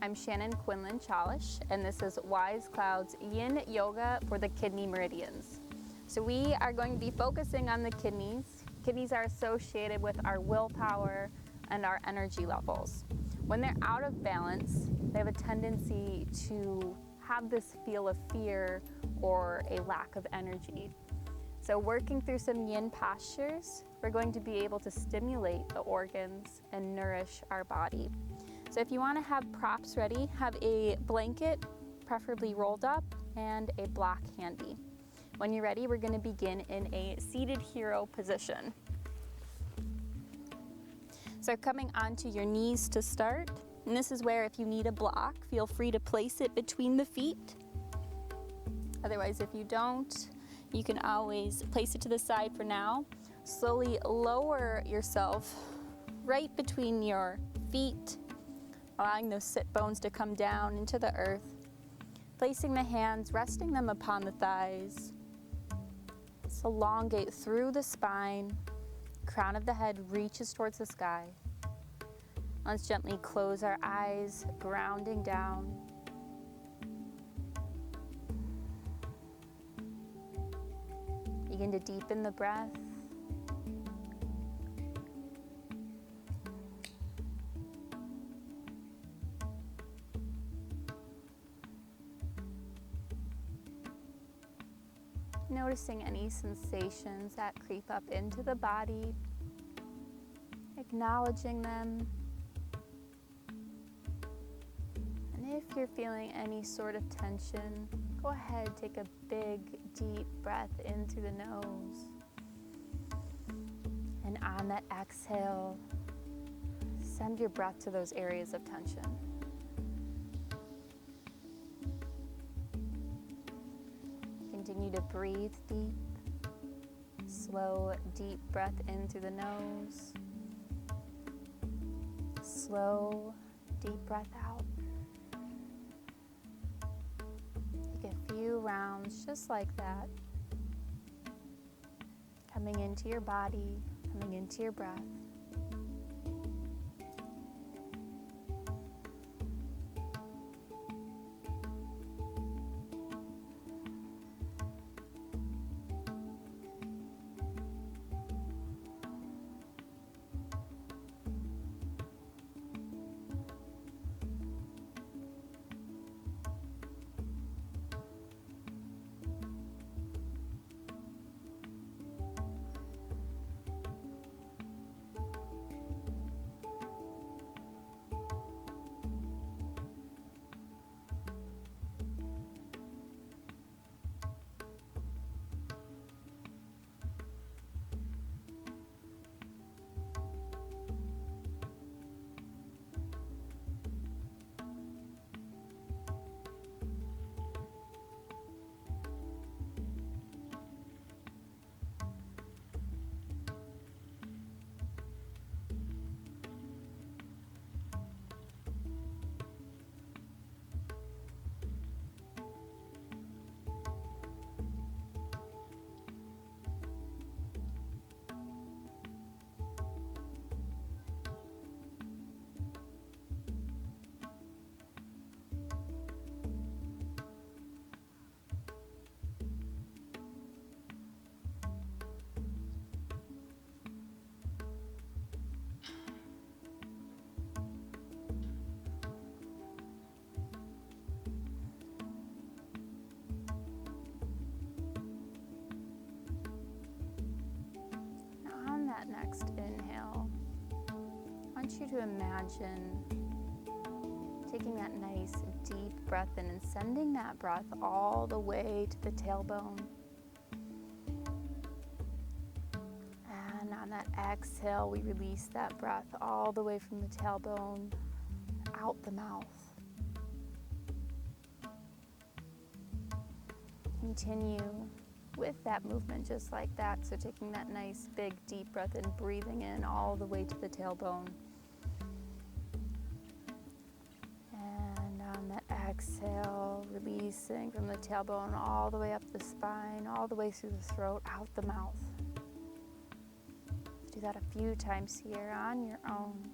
I'm Shannon Quinlan Calis, and this is Wise Cloud's Yin Yoga for the kidney meridians. So we are going to be focusing on the kidneys. Kidneys are associated with our willpower and our energy levels. When they're out of balance, they have a tendency to have this feel of fear or a lack of energy. So working through some yin postures, we're going to be able to stimulate the organs and nourish our body. So if you want to have props ready, have a blanket, preferably rolled up, and a block handy. When you're ready, we're going to begin in a seated hero position. So coming onto your knees to start, and this is where if you need a block, feel free to place it between the feet. Otherwise, if you don't, you can always place it to the side for now. Slowly lower yourself right between your feet, allowing those sit bones to come down into the earth. Placing the hands, resting them upon the thighs. Let's elongate through the spine. Crown of the head reaches towards the sky. Let's gently close our eyes, grounding down. Begin to deepen the breath. Noticing any sensations that creep up into the body, acknowledging them. And if you're feeling any sort of tension, go ahead, take a big, deep breath in through the nose. And on that exhale, send your breath to those areas of tension. Continue to breathe deep. Slow, deep breath in through the nose. Slow, deep breath out. Take a few rounds just like that. Coming into your body, coming into your breath. Next inhale, I want you to imagine taking that nice deep breath in and sending that breath all the way to the tailbone. And on that exhale, we release that breath all the way from the tailbone out the mouth. Continue with that movement just like that. So taking that nice big deep breath and breathing in all the way to the tailbone. And on that exhale, releasing from the tailbone all the way up the spine, all the way through the throat, out the mouth. Do that a few times here on your own.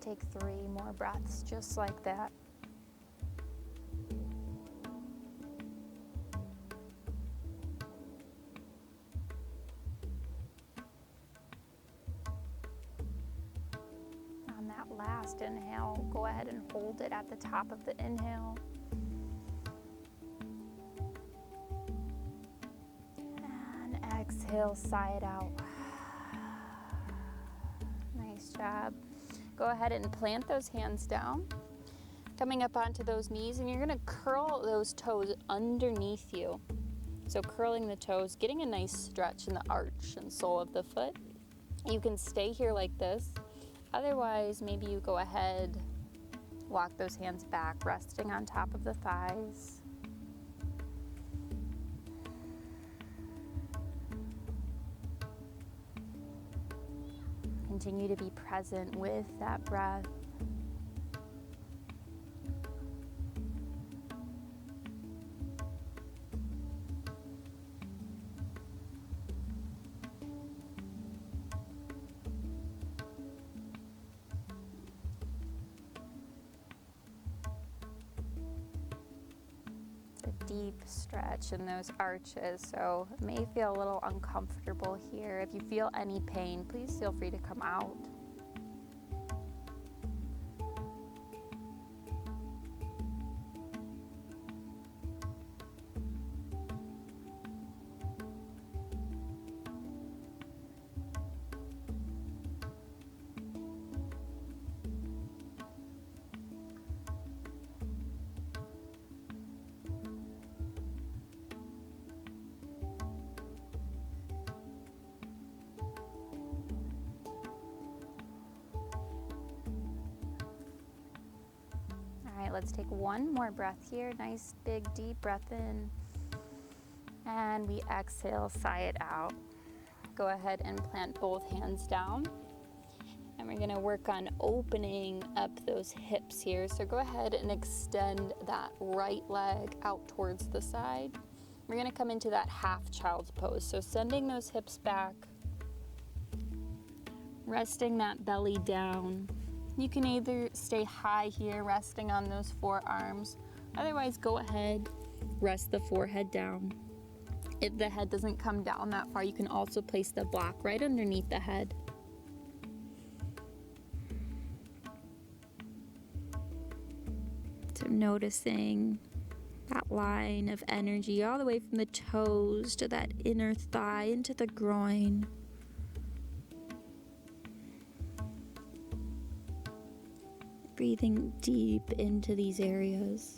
take 3 more breaths just like that. On that last inhale, go ahead and hold it at the top of the inhale. And exhale, sigh it out. Nice job. Go ahead and plant those hands down, coming up onto those knees, and you're gonna curl those toes underneath you. So curling the toes, getting a nice stretch in the arch and sole of the foot. You can stay here like this. Otherwise, maybe you go ahead, walk those hands back, resting on top of the thighs. Continue to be present with that breath. It's a deep stretch in those arches, so it may feel a little uncomfortable here. If you feel any pain, please feel free to come out. All right, let's take one more breath here. Nice, big, deep breath in. And we exhale, sigh it out. Go ahead and plant both hands down. And we're gonna work on opening up those hips here. So go ahead and extend that right leg out towards the side. We're gonna come into that half child's pose. So sending those hips back, resting that belly down. You can either stay high here, resting on those forearms. Otherwise, go ahead, rest the forehead down. If the head doesn't come down that far, you can also place the block right underneath the head. So noticing that line of energy all the way from the toes to that inner thigh into the groin. Breathing deep into these areas.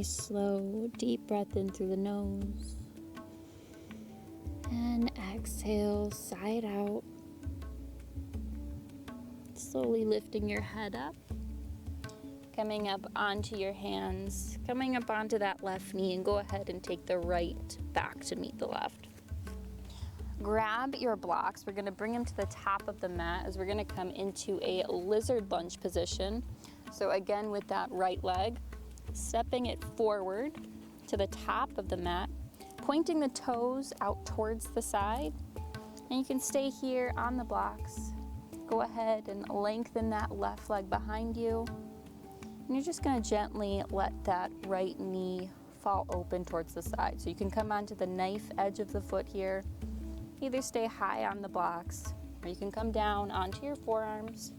nice, slow, deep breath in through the nose. And exhale, side out. Slowly lifting your head up. Coming up onto your hands. Coming up onto that left knee, and go ahead and take the right back to meet the left. Grab your blocks. We're going to bring them to the top of the mat as we're going to come into a lizard lunge position. So again, with that right leg, stepping it forward to the top of the mat, pointing the toes out towards the side. And you can stay here on the blocks. Go ahead and lengthen that left leg behind you. And you're just going to gently let that right knee fall open towards the side. So you can come onto the knife edge of the foot here. Either stay high on the blocks, or you can come down onto your forearms.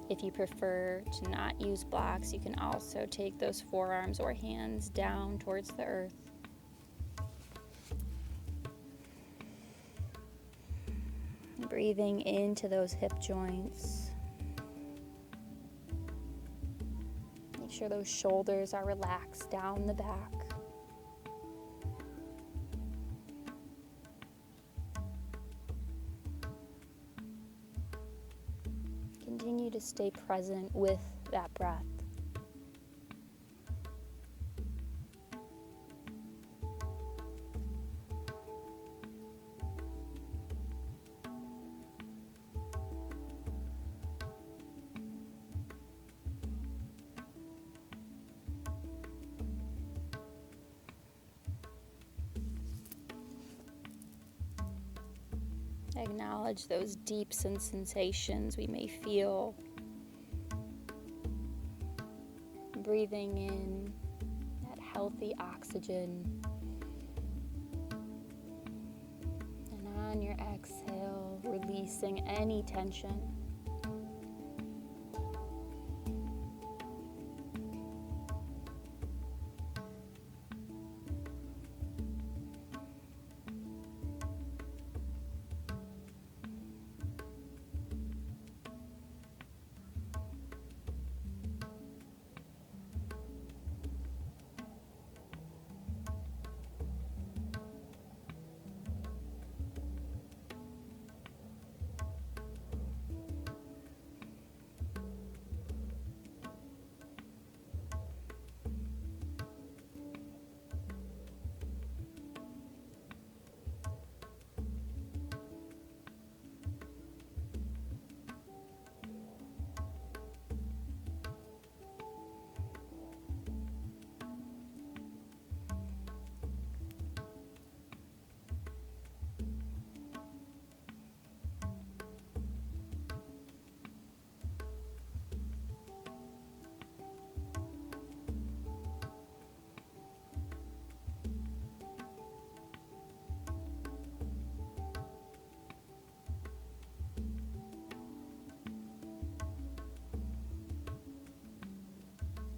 If you prefer to not use blocks, you can also take those forearms or hands down towards the earth. Breathing into those hip joints. Make sure those shoulders are relaxed down the back. Continue to stay present with that breath. Acknowledge those deep sensations we may feel. Breathing in that healthy oxygen. And on your exhale, releasing any tension.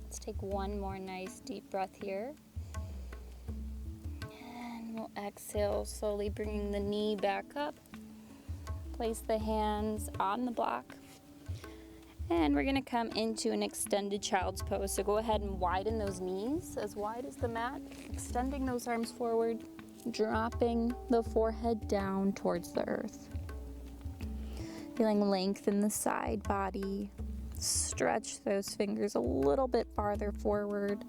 Let's take one more nice deep breath here. And we'll exhale, slowly bringing the knee back up. Place the hands on the block. And we're gonna come into an extended child's pose. So go ahead and widen those knees as wide as the mat, extending those arms forward, dropping the forehead down towards the earth. Feeling length in the side body. Stretch those fingers a little bit farther forward.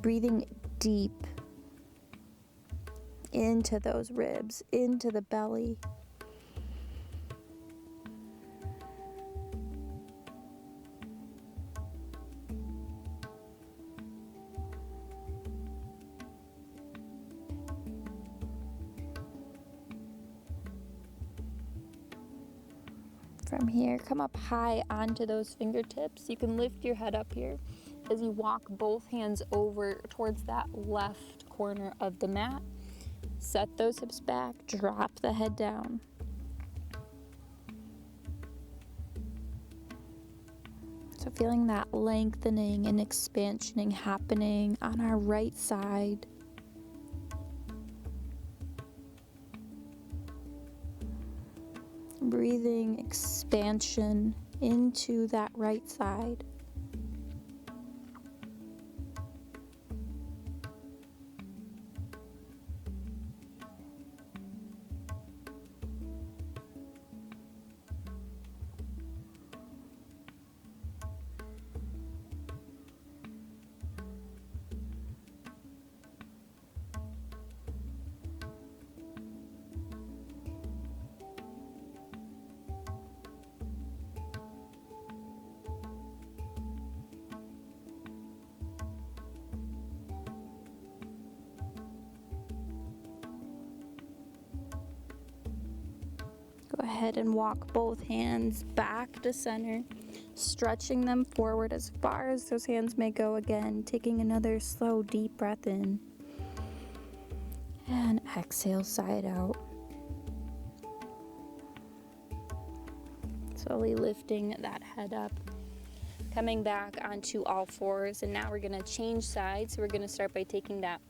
Breathing deep into those ribs, into the belly. From here, come up high onto those fingertips. You can lift your head up here as you walk both hands over towards that left corner of the mat. Set those hips back, drop the head down. So feeling that lengthening and expansioning happening on our right side. breathing expansion into that right side. Go ahead and walk both hands back to center, stretching them forward as far as those hands may go again, taking another slow, deep breath in. And exhale, side out. Slowly lifting that head up, coming back onto all fours, and now we're going to change sides. So we're going to start by taking that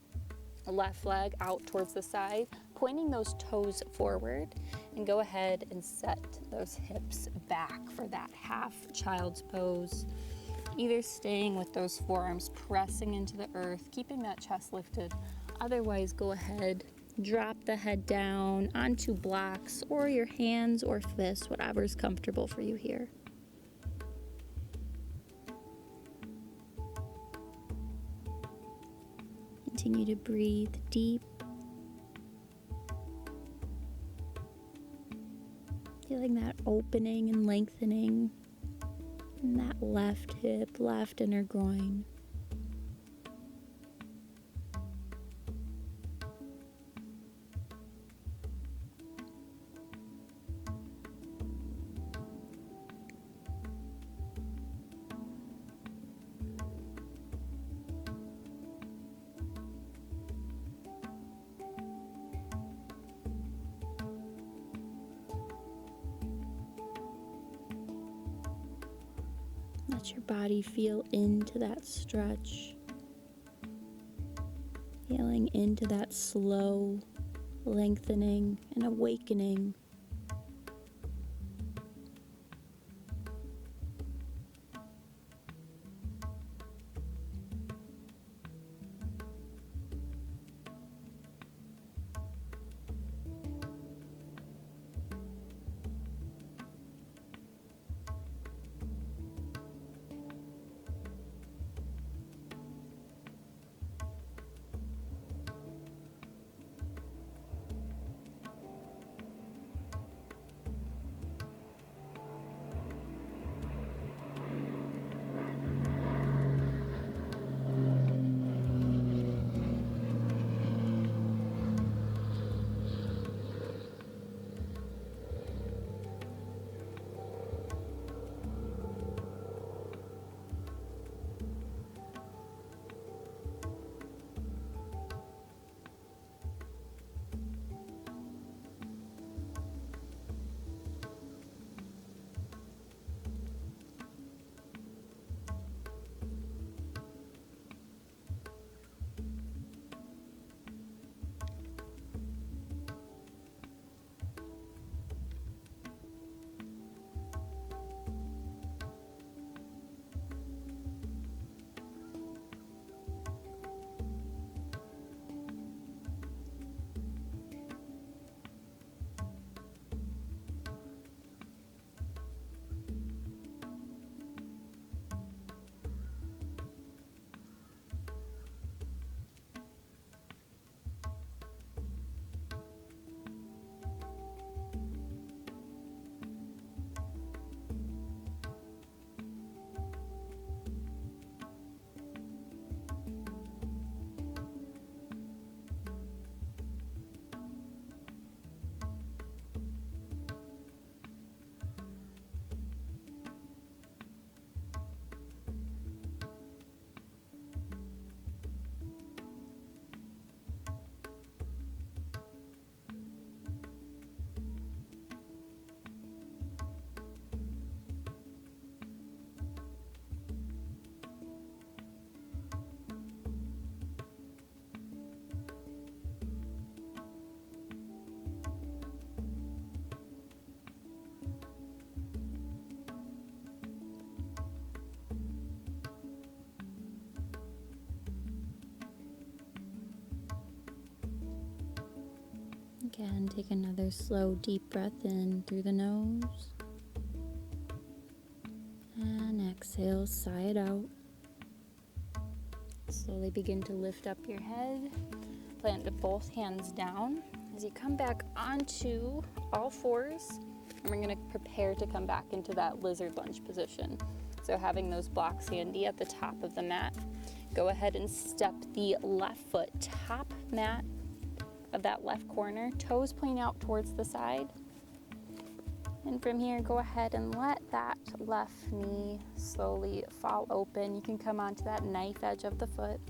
left leg out towards the side, pointing those toes forward, and go ahead and set those hips back for that half child's pose. Either staying with those forearms pressing into the earth, keeping that chest lifted. Otherwise, go ahead, drop the head down onto blocks or your hands or fists, whatever's comfortable for you here. Continue to breathe deep. Feeling that opening and lengthening in that left hip, left inner groin. Let your body feel into that stretch, feeling into that slow lengthening and awakening. Again, take another slow, deep breath in through the nose. And exhale, sigh it out. Slowly begin to lift up your head. Plant both hands down. As you come back onto all fours, and we're going to prepare to come back into that lizard lunge position. So having those blocks handy at the top of the mat, go ahead and step the left foot top mat of that left corner, toes pointing out towards the side. And from here, go ahead and let that left knee slowly fall open. You can come onto that knife edge of the foot.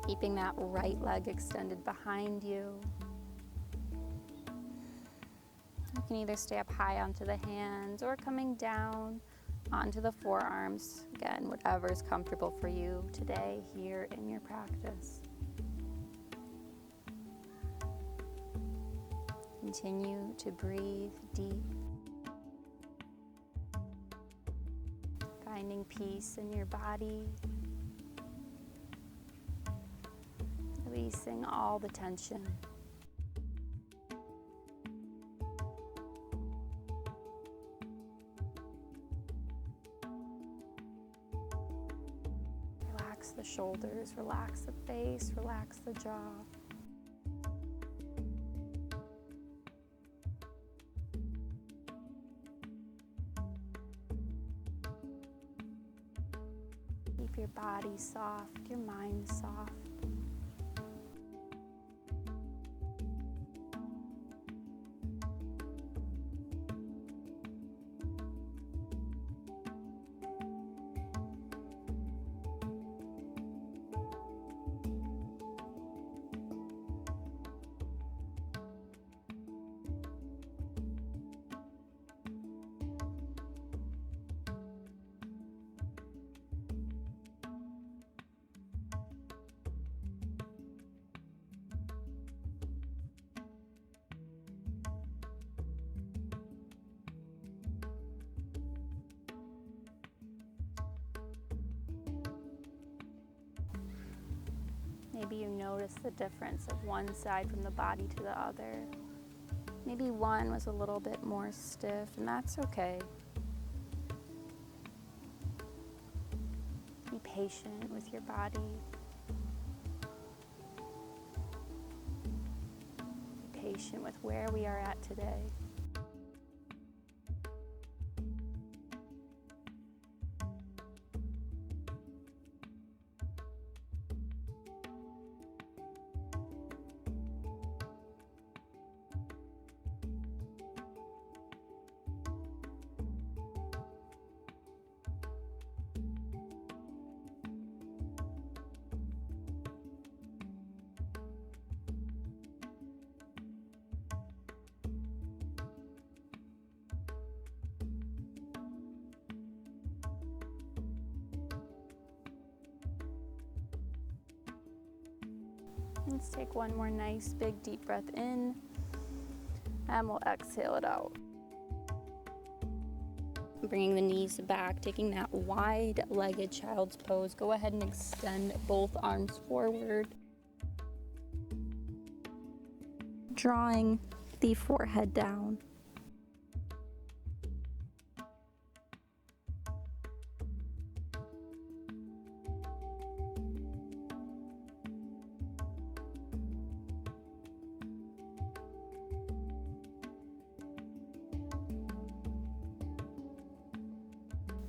Keeping that right leg extended behind you. You can either stay up high onto the hands or coming down onto the forearms. Again, whatever is comfortable for you today here in your practice. Continue to breathe deep, finding peace in your body, releasing all the tension. Relax the shoulders, relax the face, relax the jaw. Keep your body soft, your mind soft. Maybe you notice the difference of one side from the body to the other. Maybe one was a little bit more stiff, and that's okay. Be patient with your body. Be patient with where we are at today. Let's take one more nice big deep breath in, and we'll exhale it out. Bringing the knees back, taking that wide-legged child's pose. Go ahead and extend both arms forward. Drawing the forehead down.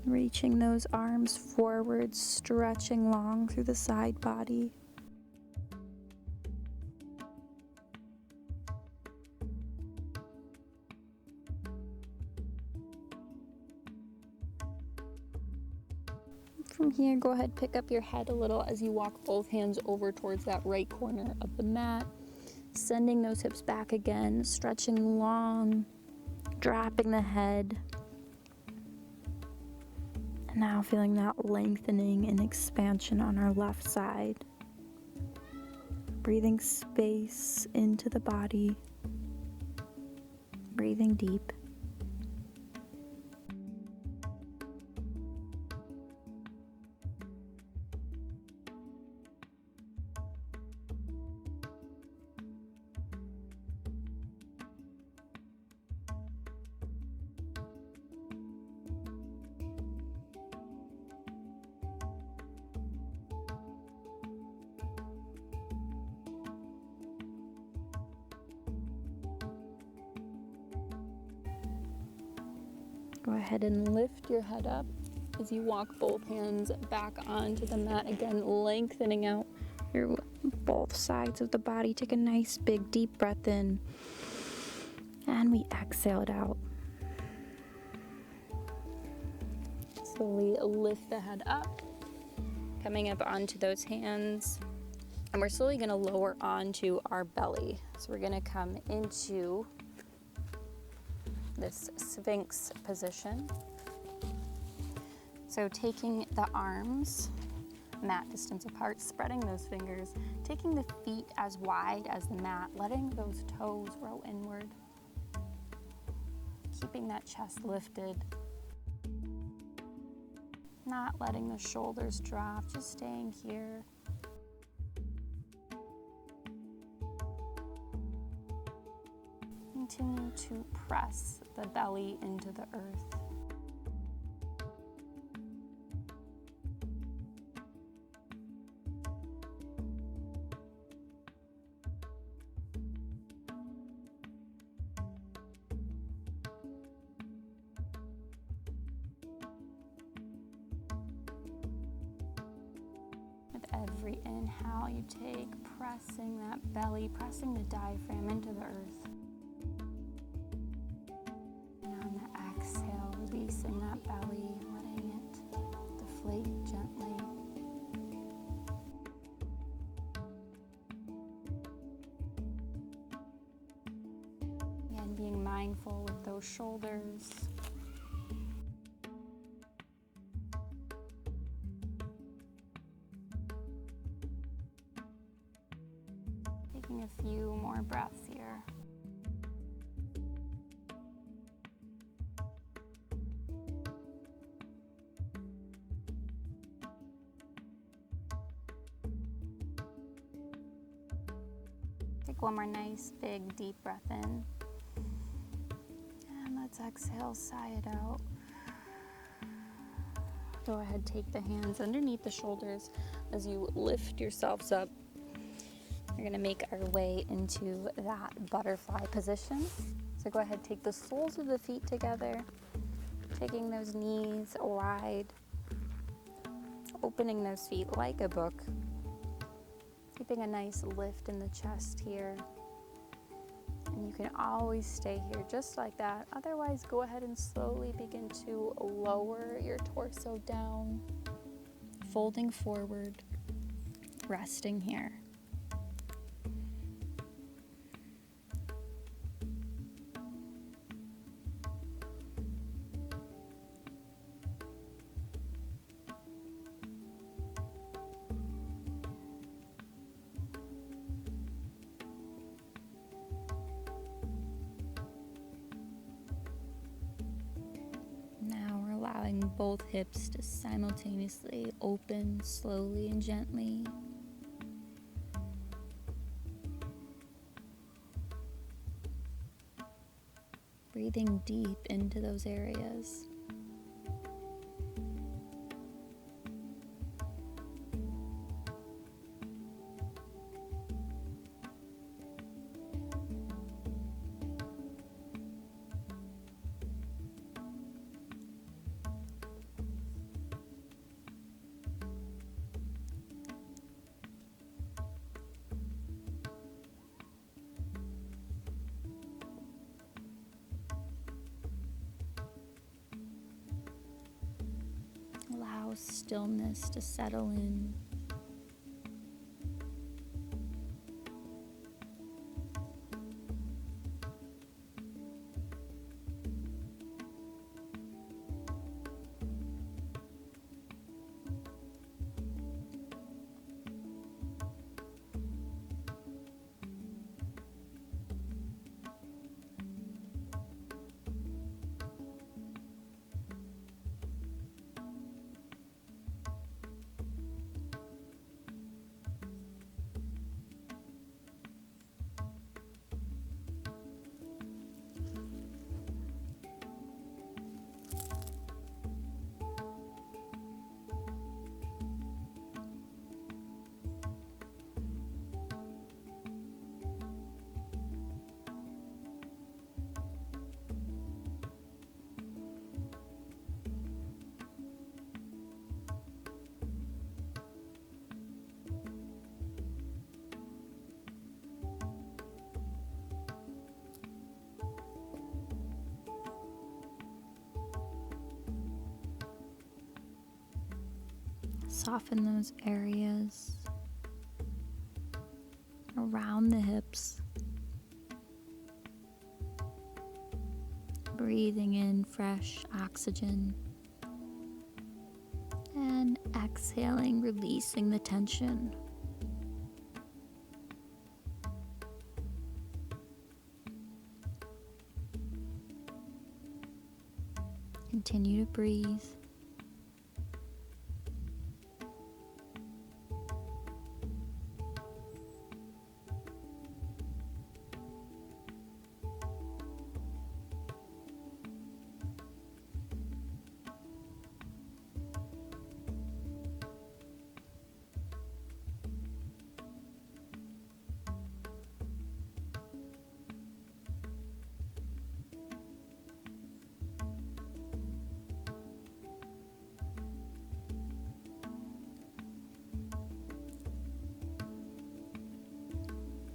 Reaching those arms forward, stretching long through the side body. From here, go ahead, pick up your head a little as you walk both hands over towards that right corner of the mat. Sending those hips back again, stretching long, dropping the head. And now feeling that lengthening and expansion on our left side. Breathing space into the body. Breathing deep. Go ahead and lift your head up as you walk both hands back onto the mat. Again, lengthening out your both sides of the body. Take a nice big deep breath in, and we exhale it out. Slowly lift the head up, coming up onto those hands, and we're slowly going to lower onto our belly. So we're going to come into this Sphinx position. So taking the arms mat distance apart, spreading those fingers, taking the feet as wide as the mat, letting those toes roll inward, keeping that chest lifted, not letting the shoulders drop, just staying here. Continue to press the belly into the earth. With every inhale you take, pressing that belly, pressing the diaphragm into the earth. And on the exhale, releasing that belly, letting it deflate gently. Again, being mindful with those shoulders. Taking a few more breaths here. Take one more nice, big, deep breath in. And let's exhale, sigh it out. Go ahead, take the hands underneath the shoulders as you lift yourselves up. We're going to make our way into that butterfly position. So go ahead, take the soles of the feet together, taking those knees wide, opening those feet like a book, keeping a nice lift in the chest here. And you can always stay here just like that. Otherwise, go ahead and slowly begin to lower your torso down, folding forward, resting here. Allowing both hips to simultaneously open slowly and gently. Breathing deep into those areas. Allow stillness to settle in. Soften those areas around the hips. Breathing in fresh oxygen and exhaling, releasing the tension. Continue to breathe.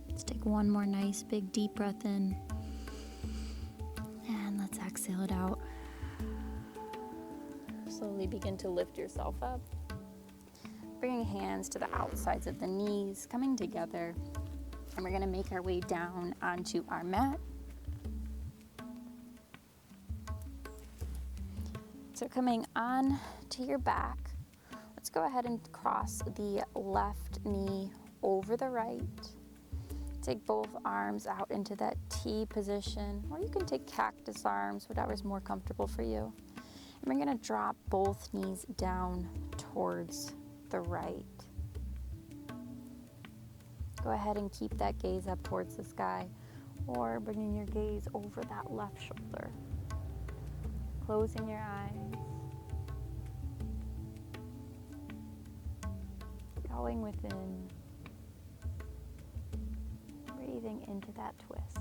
Let's take one more nice big deep breath in, and let's exhale it out. Slowly begin to lift yourself up, bringing hands to the outsides of the knees, coming together, and we're going to make our way down onto our mat. So coming on to your back, let's go ahead and cross the left knee over the right. Take both arms out into that T position, or you can take cactus arms, whatever's more comfortable for you. And we're going to drop both knees down towards the right. Go ahead and keep that gaze up towards the sky, or bringing your gaze over that left shoulder. Closing your eyes. Going within. Breathing into that twist.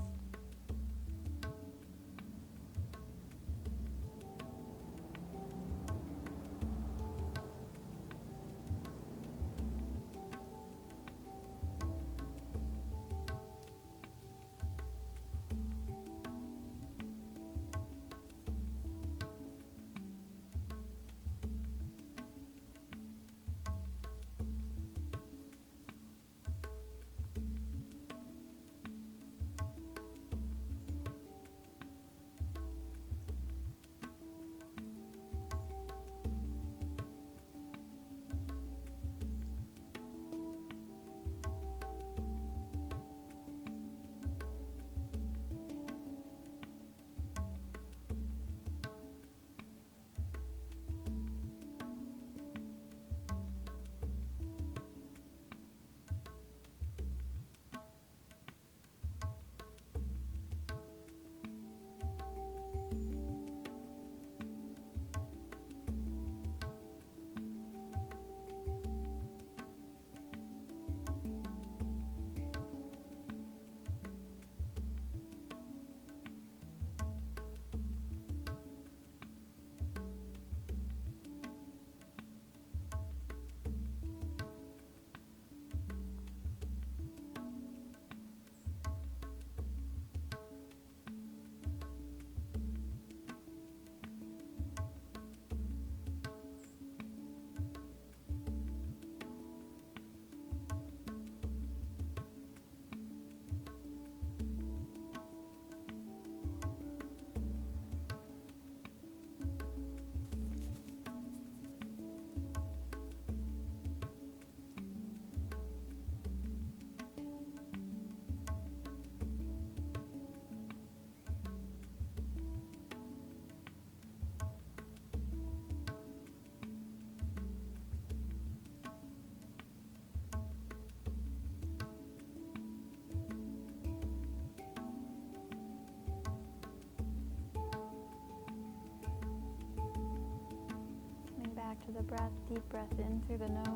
Back to the breath, deep breath in through the nose,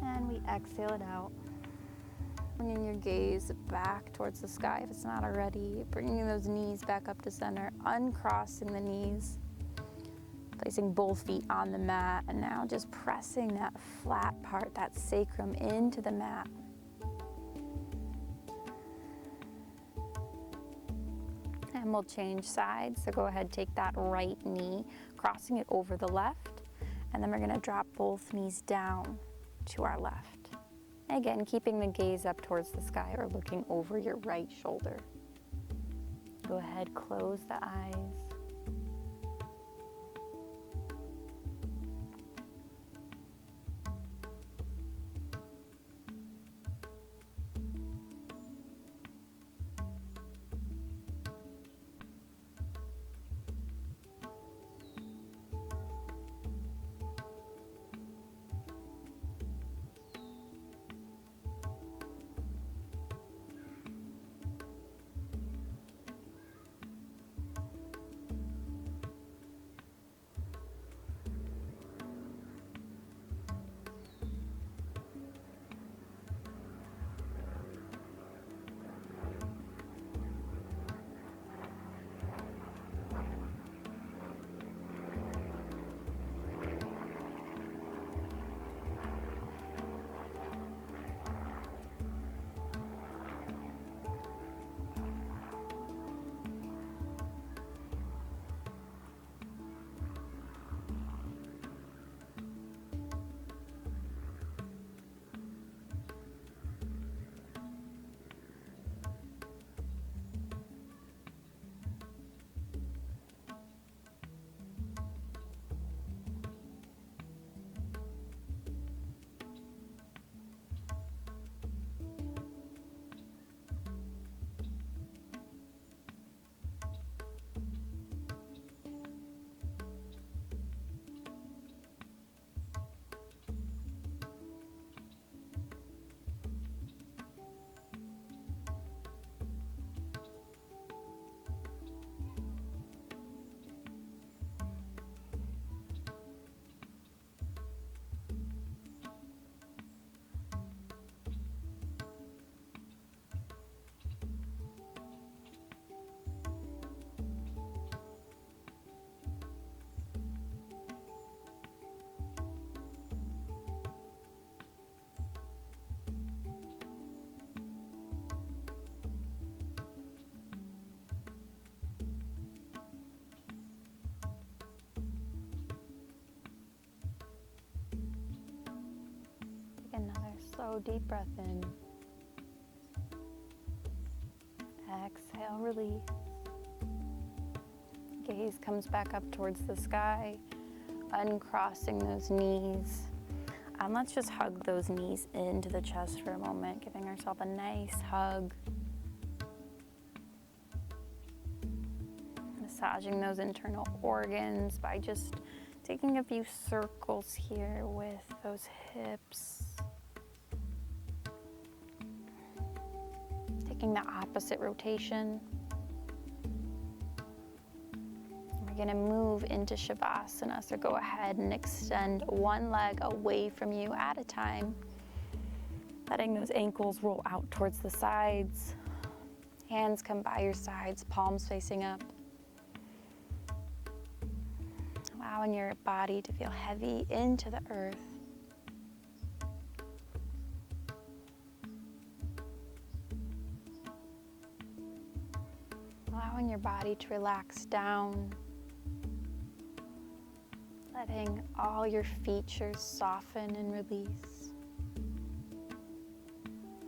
and we exhale it out. Bringing your gaze back towards the sky if it's not already, bringing those knees back up to center, uncrossing the knees, placing both feet on the mat, and now just pressing that flat part, that sacrum, into the mat. And we'll change sides, so go ahead, take that right knee, crossing it over the left, And then we're gonna drop both knees down to our left. Again, keeping the gaze up towards the sky or looking over your right shoulder. Go ahead, close the eyes. Another slow, deep breath in. Exhale, release. Gaze comes back up towards the sky, uncrossing those knees. And let's just hug those knees into the chest for a moment, giving ourselves a nice hug. Massaging those internal organs by just taking a few circles here with those hips. Taking the opposite rotation. We're going to move into Shavasana, so go ahead and extend one leg away from you at a time, letting those ankles roll out towards the sides. Hands come by your sides, palms facing up. Allowing your body to feel heavy into the earth. Allowing your body to relax down. Letting all your features soften and release.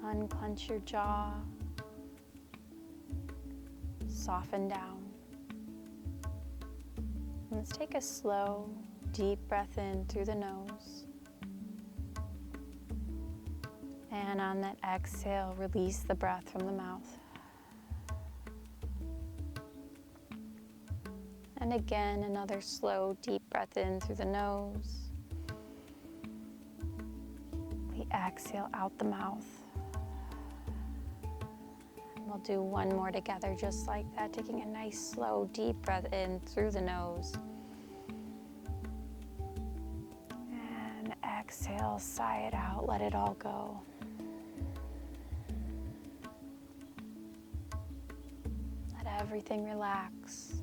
Unclench your jaw. Soften down. And let's take a slow, deep breath in through the nose. And on that exhale, release the breath from the mouth. And again, another slow, deep breath in through the nose. We exhale out the mouth. And we'll do one more together just like that, taking a nice, slow, deep breath in through the nose. And exhale, sigh it out, let it all go. Let everything relax.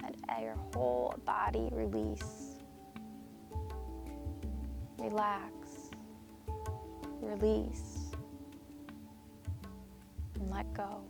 Let your whole body release. Relax. Release. And let go.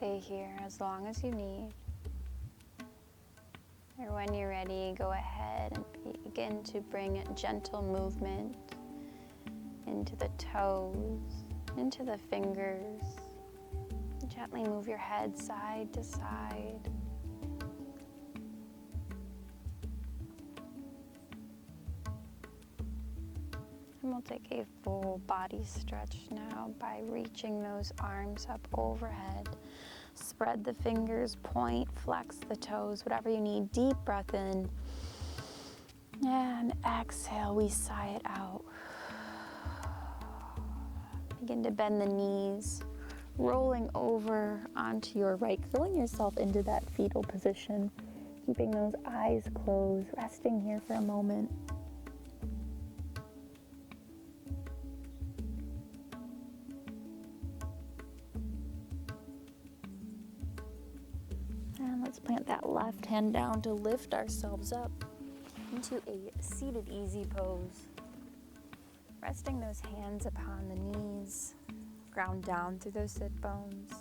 stay here as long as you need. Or when you're ready, go ahead and begin to bring gentle movement into the toes, into the fingers. Gently move your head side to side. And we'll take a full body stretch now by reaching those arms up overhead. Spread the fingers, point, flex the toes, whatever you need. Deep breath in. And exhale, we sigh it out. Begin to bend the knees, rolling over onto your right, curling yourself into that fetal position, keeping those eyes closed, resting here for a moment. And let's plant that left hand down to lift ourselves up into a seated easy pose. Resting those hands upon the knees, ground down through those sit bones.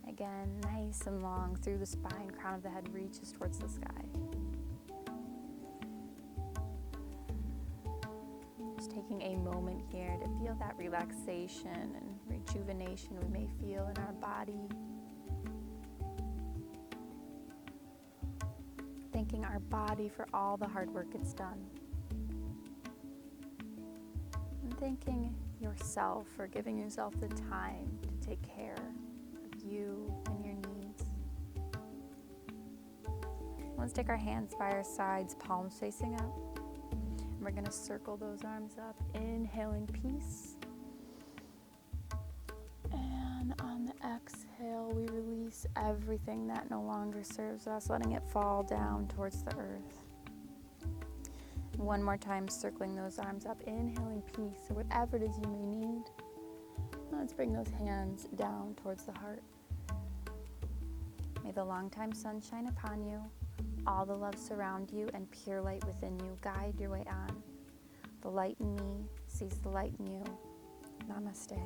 Again, nice and long through the spine, crown of the head reaches towards the sky. Just taking a moment here to feel that relaxation and rejuvenation we may feel in our body. Thanking our body for all the hard work it's done. And thanking yourself for giving yourself the time to take care of you and your needs. Let's take our hands by our sides, palms facing up. And we're going to circle those arms up, inhaling peace. And on the exhale, we release everything that no longer serves us, letting it fall down towards the earth. One more time, circling those arms up, inhaling peace, or whatever it is you may need. Let's bring those hands down towards the heart. May the longtime sun shine upon you, all the love surround you, and pure light within you guide your way on. The light in me sees the light in you. Namaste.